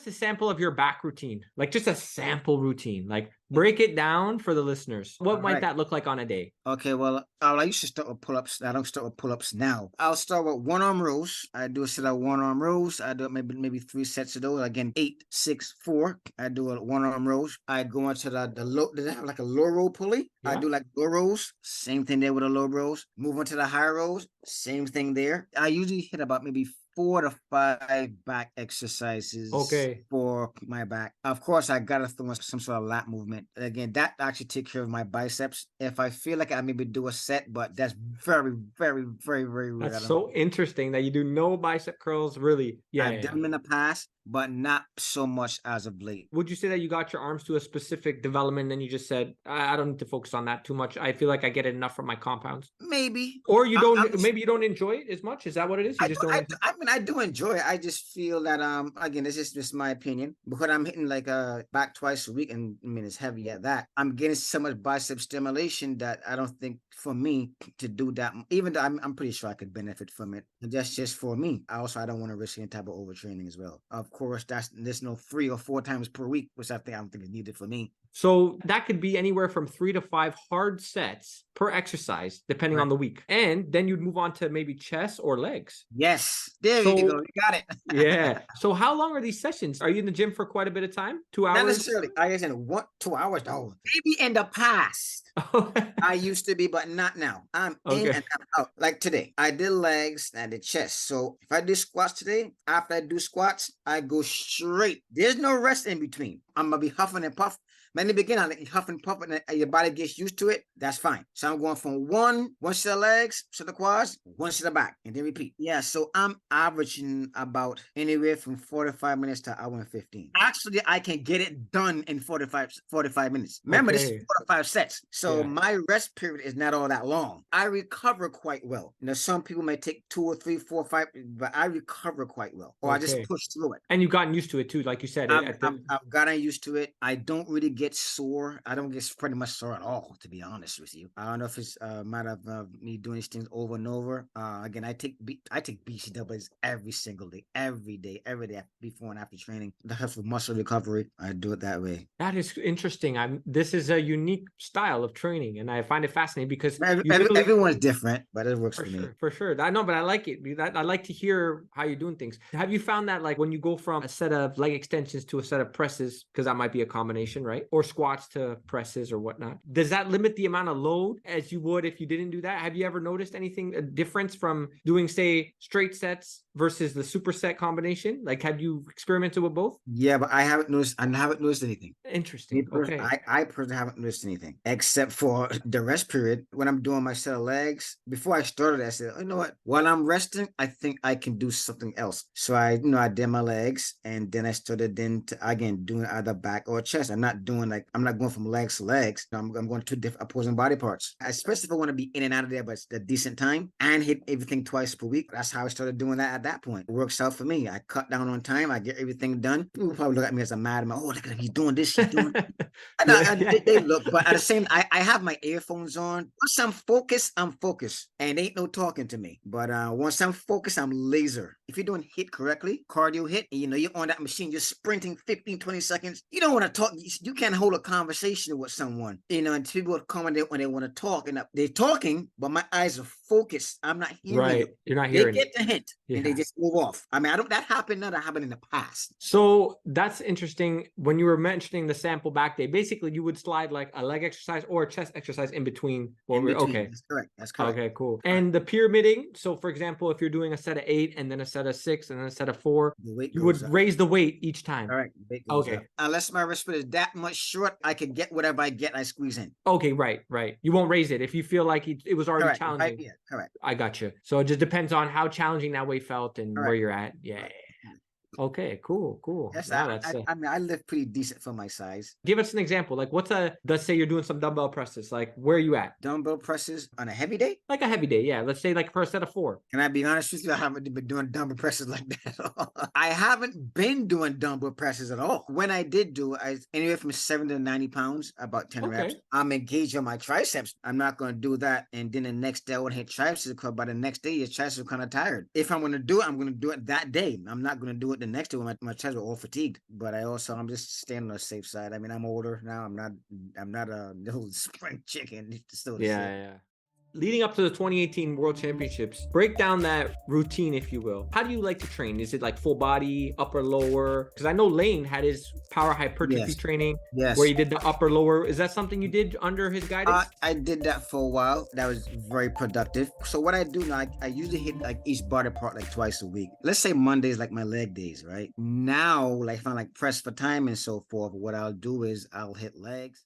us a sample of your back routine, like just a sample routine. Like break it down for the listeners. What might that look like on a day? Okay, well, I used to start with pull-ups. I don't start with pull-ups now. I'll start with one-arm rows. I do a set of one-arm rows. I do maybe 3 sets of those. Again, 8, 6, 4. I do a one-arm rows. I go into the low. They have like a low row pulley. Yeah. I do like low rows. Same thing there with the low rows. Move on to the high rows. Same thing there. I usually hit about maybe 4 to 5 back exercises for my back. Of course, I gotta throw in some sort of lat movement. Again, that actually takes care of my biceps. If I feel like I maybe do a set, but that's very, very, very, very rare. That's so interesting that you do no bicep curls, really. Yeah, I've done them in the past, but not so much as of late. Would you say that you got your arms to a specific development and you just said, I don't need to focus on that too much. I feel like I get enough from my compounds? Maybe. Or you don't, maybe you don't enjoy it as much? Is that what it is? You just don't. I mean, I do enjoy it. I just feel that, again, it's just my opinion. Because I'm hitting like back twice a week, and I mean, it's heavy at that. I'm getting so much bicep stimulation that I don't think for me to do that, even though I'm pretty sure I could benefit from it. That's just for me. I don't want to risk any type of overtraining as well. Of course, there's no 3 or 4 times per week, which I don't think is needed for me. So that could be anywhere from 3 to 5 hard sets per exercise, depending on the week. And then you'd move on to maybe chest or legs. Yes. There you go. You got it. Yeah. So how long are these sessions? Are you in the gym for quite a bit of time? 2 hours? Not necessarily. I guess in 2 hours. Oh, maybe in the past. I used to be, but not now. I'm in and I'm out. Like today, I did legs and the chest. So if I do squats today, after I do squats, I go straight. There's no rest in between. I'm going to be huffing and puffing. But in the beginning, I like huff and puff, and your body gets used to it. That's fine. So I'm going from one set of legs, set of quads, one set of back, and then repeat. Yeah, so I'm averaging about anywhere from 45 minutes to 1:15. Actually, I can get it done in 45 minutes. Remember, this is 45 sets. So my rest period is not all that long. I recover quite well. You know, some people may take 2 or 3, 4, 5, but I recover quite well. Or I just push through it. And you've gotten used to it too, like you said. I've gotten used to it. I don't really get sore. I don't get pretty much sore at all, to be honest with you. I don't know if it's a matter of me doing these things over and over. Again, I take BCAAs every single day, every day, before and after training. That's for muscle recovery. I do it that way. That is interesting. This is a unique style of training, and I find it fascinating because everyone's different, but it works for me. For sure. I know, but I like it. I like to hear how you're doing things. Have you found that, like, when you go from a set of leg extensions to a set of presses, because that might be a combination, right? Or squats to presses or whatnot, does that limit the amount of load as you would if you didn't do that? Have you ever noticed anything, a difference from doing, say, straight sets versus the superset combination? Like, have you experimented with both? Yeah, but I haven't noticed anything. Interesting. Okay. I personally haven't noticed anything except for the rest period. When I'm doing my set of legs, before I started, I said, you know what? While I'm resting, I think I can do something else. So I did my legs, and then I started again doing either back or chest. I'm not going from legs to legs. I'm going to different opposing body parts. Especially if I want to be in and out of there, but it's a decent time and hit everything twice per week. That's how I started doing that at that point. It works out for me. I cut down on time. I get everything done. People probably look at me as a madman. Oh, look at him. He's doing this. He's doing they look, but at the same time, I have my earphones on. Once I'm focused, and ain't no talking to me. But once I'm focused, I'm laser. If you're doing HIIT correctly, cardio HIIT, and you're on that machine, you're sprinting 15, 20 seconds. You don't want to talk. You can't hold a conversation with someone. And people come when they want to talk, and they're talking, but my eyes are focused. I'm not hearing you. You're not hearing. They get the hint, and they just move off. I mean, that happened in the past. So that's interesting. When you were mentioning the sample back day, basically you would slide like a leg exercise or a chest exercise in between. Okay. That's correct. Okay, cool. And the pyramiding. So for example, if you're doing a set of 8 and then a set of 6 and then a set of 4, you would raise the weight each time. All right. Okay. Unless my wrist is that much short, I can get whatever I get. I squeeze in. Okay, right. You won't raise it if you feel like it was already challenging. Yeah, correct. I got you. So it just depends on how challenging that weight felt and where you're at. Yeah. Okay, cool. Yes, I mean, I live pretty decent for my size. Give us an example. Like, let's say you're doing some dumbbell presses. Like, where are you at? Dumbbell presses on a heavy day? Like a heavy day, yeah. Let's say like for a set of 4. Can I be honest with you? I haven't been doing dumbbell presses like that. I haven't been doing dumbbell presses at all. When I did do it, anywhere from 70 to 90 pounds, about 10 reps. I'm engaged on my triceps. I'm not going to do that. And then the next day I would hit triceps, because by the next day, your triceps are kind of tired. If I'm going to do it, I'm going to do it that day. I'm not going to do it the next day when my chest were all fatigued. But I'm just staying on the safe side. I mean, I'm older now. I'm not a little spring chicken. Still the Yeah, same. yeah. Leading up to the 2018 World Championships, break down that routine, if you will. How do you like to train? Is it like full body, upper, lower? Because I know Lane had his power hypertrophy Yes. training where Yes. he did the upper, lower. Is that something you did under his guidance? I did that for a while. That was very productive. So what I do now, I usually hit like each body part like twice a week. Let's say Mondays like my leg days, right? Now, like if I'm like pressed for time and so forth, what I'll do is I'll hit legs.